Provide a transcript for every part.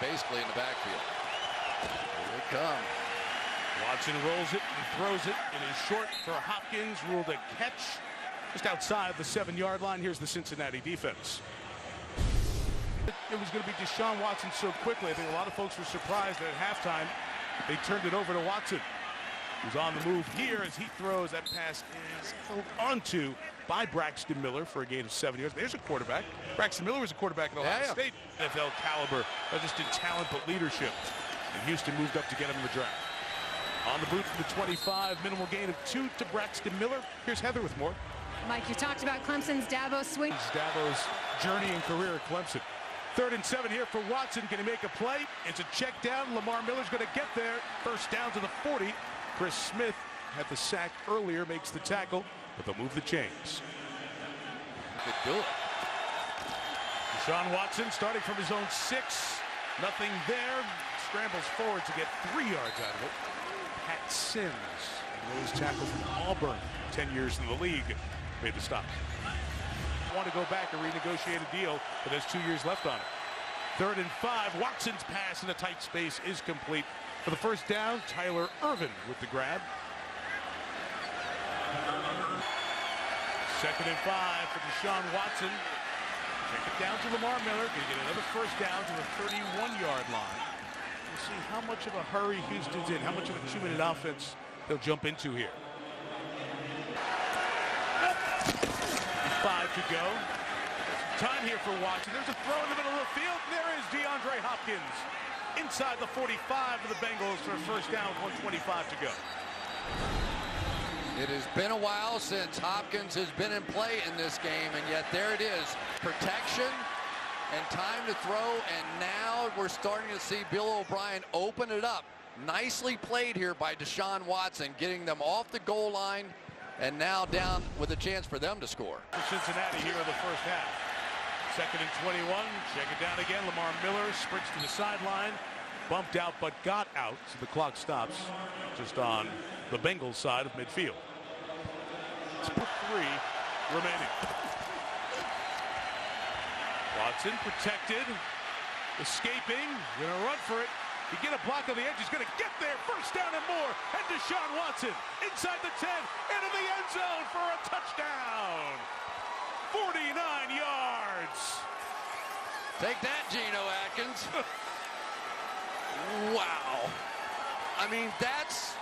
basically in the backfield. Here they come. Watson rolls it and throws it. It is short for Hopkins, ruled a catch just outside the 7-yard line. Here's the Cincinnati defense. It was going to be Deshaun Watson so quickly. I think a lot of folks were surprised that at halftime they turned it over to Watson, who's on the move here as he throws. That pass is held onto by Braxton Miller for a gain of 7 yards. There's a quarterback. Braxton Miller was a quarterback in Ohio State. NFL caliber, not just in talent but leadership. And Houston moved up to get him in the draft. On the boot for the 25, minimal gain of 2 to Braxton Miller. Here's Heather with more. Mike, you talked about Clemson's Dabo swing. Dabo's journey and career at Clemson. 3rd and 7 here for Watson. Can he make a play? It's a check down. Lamar Miller's going to get there. First down to the 40. Chris Smith had the sack earlier, makes the tackle, but they'll move the chains. Could do it. Deshaun Watson starting from his own 6. Nothing there. Scrambles forward to get 3 yards out of it. Pat Sims, nose tackle from Auburn, 10 years in the league, made the stop. Want to go back and renegotiate a deal, but there's 2 years left on it. 3rd and 5. Watson's pass in a tight space is complete. For the first down, Tyler Irvin with the grab. 2nd and 5 for Deshaun Watson. Check it down to Lamar Miller. Going to get another first down to the 31-yard line. We'll see how much of a hurry Houston's in, how much of a 2-minute offense they'll jump into here. 5 to go. Time here for Watson. There's a throw in the middle of the field. There is DeAndre Hopkins inside the 45 of the Bengals for a first down with 1:25 to go. It has been a while since Hopkins has been in play in this game, and yet there it is. Protection and time to throw, and now we're starting to see Bill O'Brien open it up. Nicely played here by Deshaun Watson, getting them off the goal line, and now down with a chance for them to score. For Cincinnati here in the first half. 2nd and 21. Check it down again. Lamar Miller sprints to the sideline. Bumped out but got out. So the clock stops just on the Bengals side of midfield. It's 3 remaining. Watson protected. Escaping. Gonna run for it. You get a block on the edge. He's gonna get there. First down and more. And Deshaun Watson inside the 10. Into the end zone for a touchdown. 49 yards. Take that, Geno Atkins. Wow. I mean, that's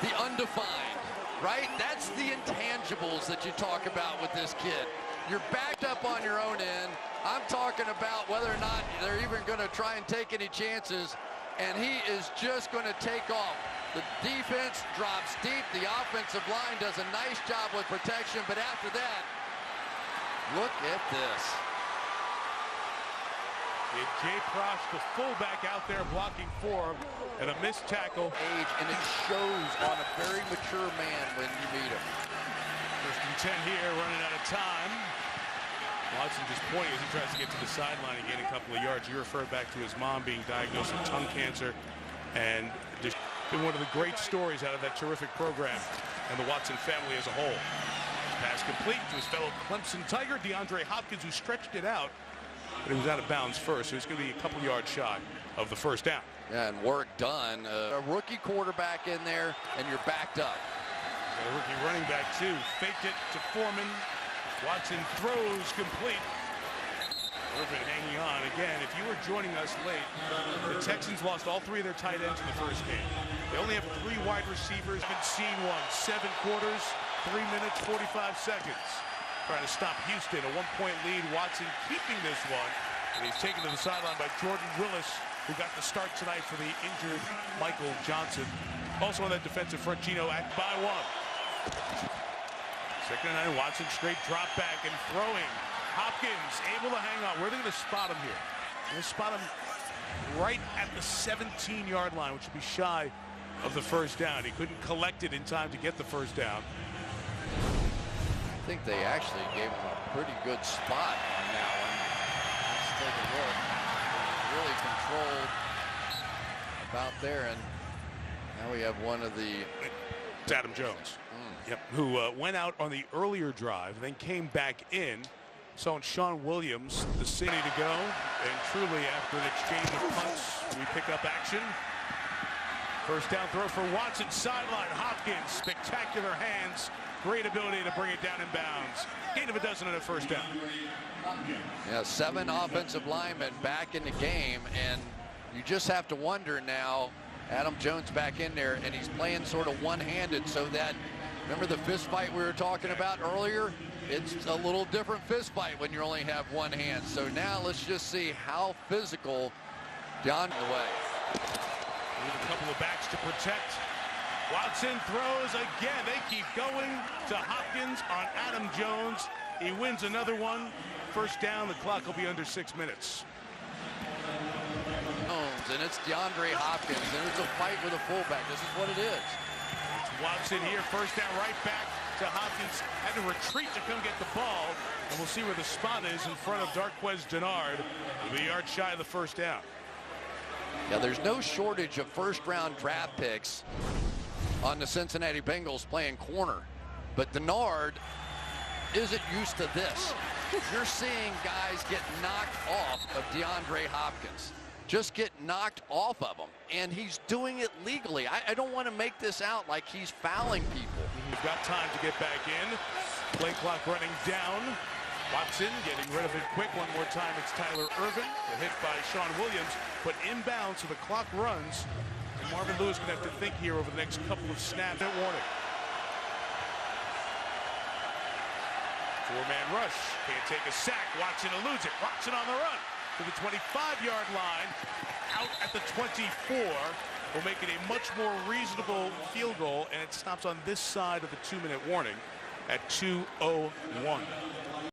the undefined, right? That's the intangibles that you talk about with this kid. You're backed up on your own end. I'm talking about whether or not they're even going to try and take any chances, and he is just going to take off. The defense drops deep. The offensive line does a nice job with protection, but after that, look at this. Jay Prosh, the fullback, out there blocking for him, and a missed tackle. And it shows on a very mature man when you meet him. 1st and 10 here, running out of time. Watson just pointing as he tries to get to the sideline and gain a couple of yards. You referred back to his mom being diagnosed with tongue cancer, and just been one of the great stories out of that terrific program and the Watson family as a whole. Pass complete to his fellow Clemson Tiger, DeAndre Hopkins, who stretched it out, but he was out of bounds first, so he's going to be a couple yards shy of the first down. Yeah, and work done. A rookie quarterback in there, and you're backed up. Got a rookie running back, too. Faked it to Foreman. Watson throws complete. Irvin hanging on. Again, if you were joining us late, the Texans lost all 3 of their tight ends in the first game. They only have 3 wide receivers. Haven't seen one. 7 quarters, 3 minutes, 45 seconds. Trying to stop Houston. A 1-point lead. Watson keeping this one. And he's taken to the sideline by Jordan Willis, who got the start tonight for the injured Michael Johnson. Also on that defensive front, Geno Atkins by 1. 2nd and 9. Watson straight drop back and throwing. Hopkins able to hang on. Where are they going to spot him here? They're going to spot him right at the 17-yard line, which would be shy of the first down. He couldn't collect it in time to get the first down. I think they actually gave him a pretty good spot on that one. Let's take a look. Really controlled about there, and now we have one of the... It's Adam Jones, who went out on the earlier drive, then came back in So Sean Williams, the city to go, and truly after an exchange of punts, we pick up action. First down throw for Watson, sideline. Hopkins, spectacular hands, great ability to bring it down in bounds. Gain of a dozen on a first down. Yeah, 7 offensive linemen back in the game, and you just have to wonder now. Adam Jones back in there, and he's playing sort of one-handed, so that, remember the fist fight we were talking about earlier? It's a little different fist fight when you only have one hand. So now let's just see how physical Deshaun away. With a couple of backs to protect. Watson throws again. They keep going to Hopkins on Adam Jones. He wins another one. First down. The clock will be under 6 minutes. And it's DeAndre Hopkins, and it's a fight with a fullback. This is what it is. It's Watson here. First down, right back to Hopkins. Had to retreat to come get the ball. And we'll see where the spot is in front of Darquez Denard. He'll be a yard shy of the first down. Yeah, there's no shortage of first-round draft picks on the Cincinnati Bengals playing corner. But Denard isn't used to this. You're seeing guys get knocked off of DeAndre Hopkins. Just get knocked off of him. And he's doing it legally. I don't want to make this out like he's fouling people. He's got time to get back in. Play clock running down. Watson getting rid of it quick. One more time, it's Tyler Irvin. The hit by Sean Williams, but inbound, so the clock runs. And Marvin Lewis going to have to think here over the next couple of snaps. Warning. 4-man rush. Can't take a sack. Watson eludes it. Watson on the run to the 25-yard line. Out at the 24. Will make it a much more reasonable field goal, and it stops on this side of the 2-minute warning at 2:01.